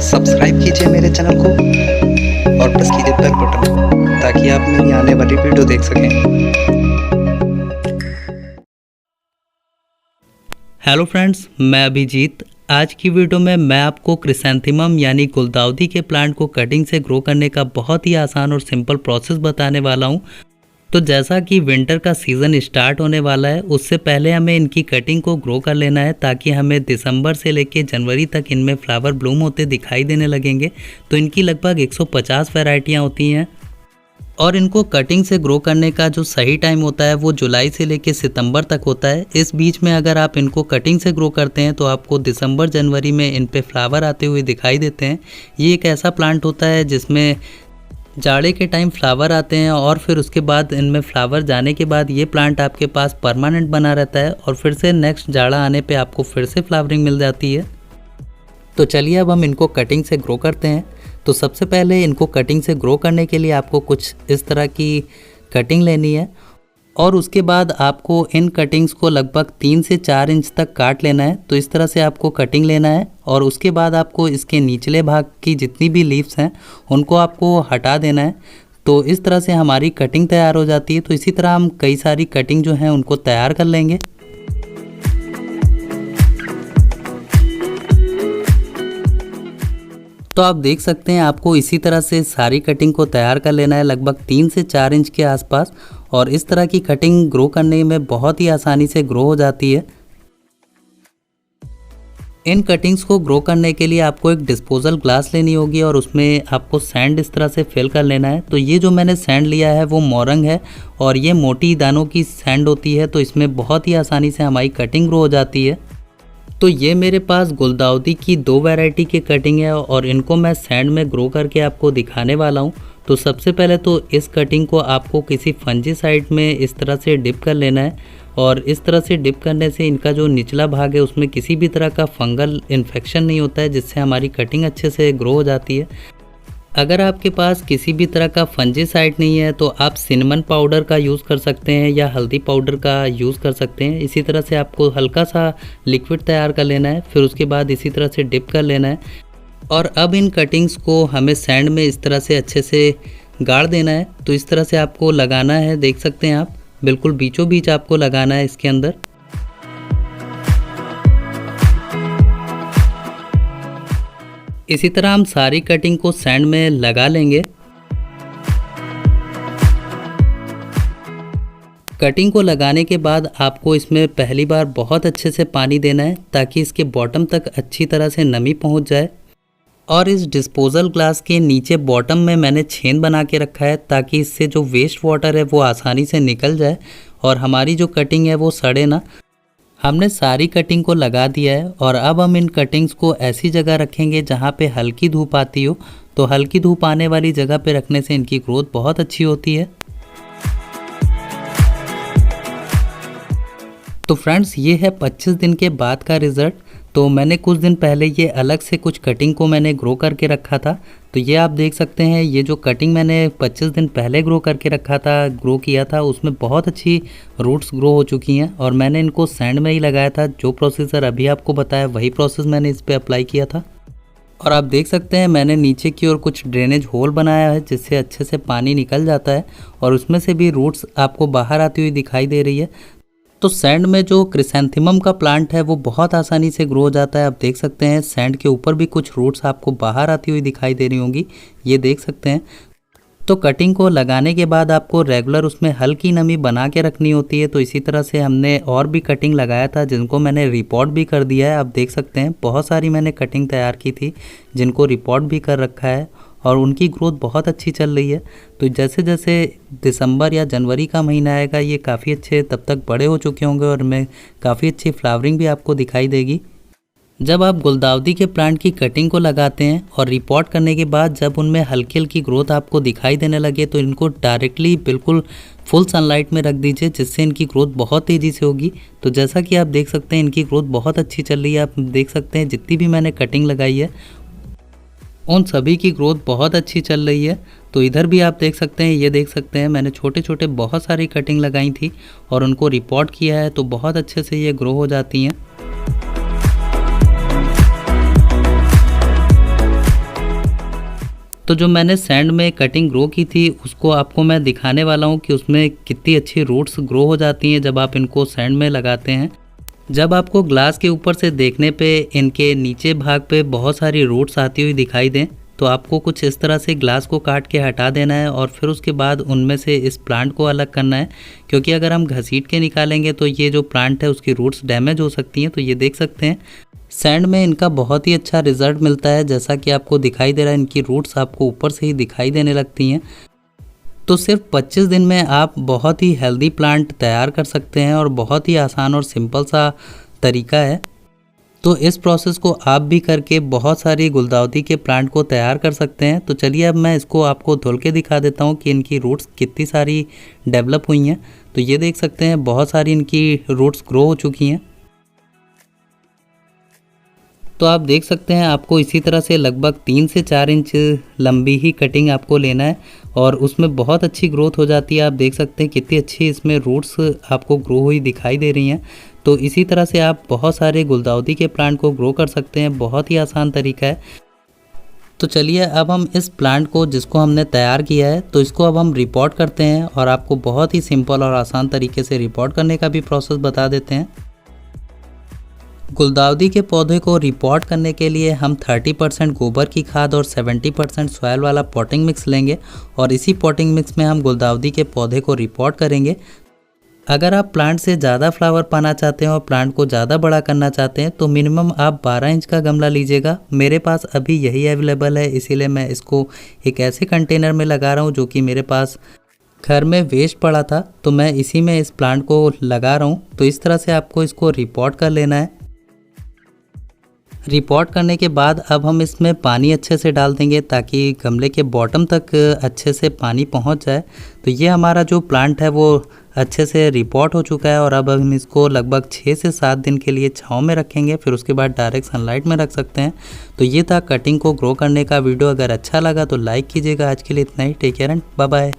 Subscribe कीजिए मेरे channel को और प्रेस कीजिए बेल बटन ताकि आप मेरी आने वाली वीडियो देख सकें। हेलो फ्रेंड्स, मैं अभिजीत। आज की वीडियो में मैं आपको क्रिसैंथेमम यानी गुलदाउदी के प्लांट को कटिंग से ग्रो करने का बहुत ही आसान और सिंपल प्रोसेस बताने वाला हूं। तो जैसा कि विंटर का सीज़न स्टार्ट होने वाला है, उससे पहले हमें इनकी कटिंग को ग्रो कर लेना है ताकि हमें दिसंबर से लेकर जनवरी तक इनमें फ्लावर ब्लूम होते दिखाई देने लगेंगे। तो इनकी लगभग 150 वैरायटियाँ होती हैं और इनको कटिंग से ग्रो करने का जो सही टाइम होता है वो जुलाई से लेकर सितंबर तक होता है। इस बीच में अगर आप इनको कटिंग से ग्रो करते हैं तो आपको दिसंबर जनवरी में इन पे फ्लावर आते हुए दिखाई देते हैं। ये एक ऐसा प्लांट होता है जिसमें जाड़े के टाइम फ्लावर आते हैं और फिर उसके बाद इनमें फ्लावर जाने के बाद ये प्लांट आपके पास परमानेंट बना रहता है और फिर से नेक्स्ट जाड़ा आने पे आपको फिर से फ्लावरिंग मिल जाती है। तो चलिए अब हम इनको कटिंग से ग्रो करते हैं। तो सबसे पहले इनको कटिंग से ग्रो करने के लिए आपको कुछ इस तरह की कटिंग लेनी है और उसके बाद आपको इन कटिंग्स को लगभग 3 से 4 इंच तक काट लेना है। तो इस तरह से आपको कटिंग लेना है और उसके बाद आपको इसके निचले भाग की जितनी भी लीव्स हैं उनको आपको हटा देना है। तो इस तरह से हमारी कटिंग तैयार हो जाती है। तो इसी तरह हम कई सारी कटिंग जो हैं उनको तैयार कर लेंगे। तो आप देख सकते हैं आपको इसी तरह से सारी कटिंग को तैयार कर लेना है लगभग 3 से 4 इंच के आसपास। और इस तरह की कटिंग ग्रो करने में बहुत ही आसानी से ग्रो हो जाती है। इन कटिंग्स को ग्रो करने के लिए आपको एक डिस्पोजल ग्लास लेनी होगी और उसमें आपको सैंड इस तरह से फिल कर लेना है। तो ये जो मैंने सैंड लिया है वो मोरंग है और ये मोटी दानों की सैंड होती है। तो इसमें बहुत ही आसानी से हमारी कटिंग ग्रो हो जाती है। तो ये मेरे पास गुलदाउदी की 2 वैरायटी की कटिंग है और इनको मैं सैंड में ग्रो करके आपको दिखाने वाला हूँ। तो सबसे पहले तो इस कटिंग को आपको किसी फंजीसाइड में इस तरह से डिप कर लेना है और इस तरह से डिप करने से इनका जो निचला भाग है उसमें किसी भी तरह का फंगल इन्फेक्शन नहीं होता है, जिससे हमारी कटिंग अच्छे से ग्रो हो जाती है। अगर आपके पास किसी भी तरह का फंजीसाइड नहीं है तो आप सिनेमन पाउडर का यूज़ कर सकते हैं या हल्दी पाउडर का यूज़ कर सकते हैं। इसी तरह से आपको हल्का सा लिक्विड तैयार कर लेना है, फिर उसके बाद इसी तरह से डिप कर लेना है। और अब इन कटिंग्स को हमें सैंड में इस तरह से अच्छे से गाड़ देना है। तो इस तरह से आपको लगाना है, देख सकते हैं आप, बिल्कुल बीचों बीच आपको लगाना है इसके अंदर। इसी तरह हम सारी कटिंग को सैंड में लगा लेंगे। कटिंग को लगाने के बाद आपको इसमें पहली बार बहुत अच्छे से पानी देना है ताकि इसके बॉटम तक अच्छी तरह से नमी पहुंच जाए। और इस डिस्पोजल ग्लास के नीचे बॉटम में मैंने छेद बना के रखा है ताकि इससे जो वेस्ट वाटर है वो आसानी से निकल जाए और हमारी जो कटिंग है वो सड़े ना। हमने सारी कटिंग को लगा दिया है और अब हम इन कटिंग्स को ऐसी जगह रखेंगे जहाँ पे हल्की धूप आती हो। तो हल्की धूप आने वाली जगह पे रखने से इनकी ग्रोथ बहुत अच्छी होती है। तो फ्रेंड्स, ये है 25 दिन के बाद का रिज़ल्ट। तो मैंने कुछ दिन पहले ये अलग से कुछ कटिंग को मैंने ग्रो करके रखा था। तो ये आप देख सकते हैं, ये जो कटिंग मैंने 25 दिन पहले ग्रो करके रखा था, ग्रो किया था, उसमें बहुत अच्छी रूट्स ग्रो हो चुकी हैं और मैंने इनको सैंड में ही लगाया था। जो प्रोसीजर अभी आपको बताया वही प्रोसेस मैंने इस पर अप्लाई किया था। और आप देख सकते हैं मैंने नीचे की ओर कुछ ड्रेनेज होल बनाया है जिससे अच्छे से पानी निकल जाता है और उसमें से भी रूट्स आपको बाहर आती हुई दिखाई दे रही है। तो सैंड में जो क्रिसैंथेमम का प्लांट है वो बहुत आसानी से ग्रो हो जाता है। आप देख सकते हैं सैंड के ऊपर भी कुछ रूट्स आपको बाहर आती हुई दिखाई दे रही होंगी, ये देख सकते हैं। तो कटिंग को लगाने के बाद आपको रेगुलर उसमें हल्की नमी बना के रखनी होती है। तो इसी तरह से हमने और भी कटिंग लगाया था जिनको मैंने रिपोर्ट भी कर दिया है। आप देख सकते हैं बहुत सारी मैंने कटिंग तैयार की थी जिनको रिपोर्ट भी कर रखा है और उनकी ग्रोथ बहुत अच्छी चल रही है। तो जैसे जैसे दिसंबर या जनवरी का महीना आएगा ये काफ़ी अच्छे तब तक बड़े हो चुके होंगे और में काफ़ी अच्छी फ्लावरिंग भी आपको दिखाई देगी। जब आप गुलदाउदी के प्लांट की कटिंग को लगाते हैं और रिपोर्ट करने के बाद जब उनमें हल्की हल्की ग्रोथ आपको दिखाई देने लगे तो इनको डायरेक्टली बिल्कुल फुल सनलाइट में रख दीजिए, जिससे इनकी ग्रोथ बहुत तेज़ी से होगी। तो जैसा कि आप देख सकते हैं इनकी ग्रोथ बहुत अच्छी चल रही है। आप देख सकते हैं जितनी भी मैंने कटिंग लगाई है उन सभी की ग्रोथ बहुत अच्छी चल रही है। तो इधर भी आप देख सकते हैं, ये देख सकते हैं मैंने छोटे छोटे बहुत सारी कटिंग लगाई थी और उनको रिपोर्ट किया है तो बहुत अच्छे से ये ग्रो हो जाती हैं। तो जो मैंने सैंड में कटिंग ग्रो की थी उसको आपको मैं दिखाने वाला हूँ कि उसमें कितनी अच्छी रूट्स ग्रो हो जाती हैं जब आप इनको सैंड में लगाते हैं। जब आपको ग्लास के ऊपर से देखने पे इनके नीचे भाग पे बहुत सारी रूट्स आती हुई दिखाई दें तो आपको कुछ इस तरह से ग्लास को काट के हटा देना है और फिर उसके बाद उनमें से इस प्लांट को अलग करना है, क्योंकि अगर हम घसीट के निकालेंगे तो ये जो प्लांट है उसकी रूट्स डैमेज हो सकती हैं। तो ये देख सकते हैं सैंड में इनका बहुत ही अच्छा रिजल्ट मिलता है। जैसा कि आपको दिखाई दे रहा है इनकी रूट्स आपको ऊपर से ही दिखाई देने लगती हैं। तो सिर्फ 25 दिन में आप बहुत ही हेल्दी प्लांट तैयार कर सकते हैं और बहुत ही आसान और सिंपल सा तरीका है। तो इस प्रोसेस को आप भी करके बहुत सारी गुलदाउदी के प्लांट को तैयार कर सकते हैं। तो चलिए अब मैं इसको आपको धुल के दिखा देता हूँ कि इनकी रूट्स कितनी सारी डेवलप हुई हैं। तो ये देख सकते हैं बहुत सारी इनकी रूट्स ग्रो हो चुकी हैं। तो आप देख सकते हैं आपको इसी तरह से लगभग 3 से 4 इंच लंबी ही कटिंग आपको लेना है और उसमें बहुत अच्छी ग्रोथ हो जाती है। आप देख सकते हैं कितनी अच्छी इसमें रूट्स आपको ग्रो हुई दिखाई दे रही हैं। तो इसी तरह से आप बहुत सारे गुलदाउदी के प्लांट को ग्रो कर सकते हैं, बहुत ही आसान तरीका है। तो चलिए अब हम इस प्लांट को जिसको हमने तैयार किया है तो इसको अब हम रिपोर्ट करते हैं और आपको बहुत ही सिंपल और आसान तरीके से रिपोर्ट करने का भी प्रोसेस बता देते हैं। गुलदाउदी के पौधे को रिपोर्ट करने के लिए हम 30% गोबर की खाद और 70% सॉइल वाला पॉटिंग मिक्स लेंगे और इसी पॉटिंग मिक्स में हम गुलदाउदी के पौधे को रिपोर्ट करेंगे। अगर आप प्लांट से ज़्यादा फ्लावर पाना चाहते हैं और प्लांट को ज़्यादा बड़ा करना चाहते हैं तो मिनिमम आप 12 इंच का गमला लीजिएगा। मेरे पास अभी यही अवेलेबल है, इसीलिए मैं इसको एक ऐसे कंटेनर में लगा रहा हूँ जो कि मेरे पास घर में वेस्ट पड़ा था, तो मैं इसी में इस प्लांट को लगा रहा हूँ। तो इस तरह से आपको इसको रिपोर्ट कर लेना है। रिपोर्ट करने के बाद अब हम इसमें पानी अच्छे से डाल देंगे ताकि गमले के बॉटम तक अच्छे से पानी पहुंच जाए। तो ये हमारा जो प्लांट है वो अच्छे से रिपोर्ट हो चुका है और अब हम इसको लगभग 6 से 7 दिन के लिए छांव में रखेंगे, फिर उसके बाद डायरेक्ट सनलाइट में रख सकते हैं। तो ये था कटिंग को ग्रो करने का वीडियो। अगर अच्छा लगा तो लाइक कीजिएगा। आज के लिए इतना ही। Take care and bye bye.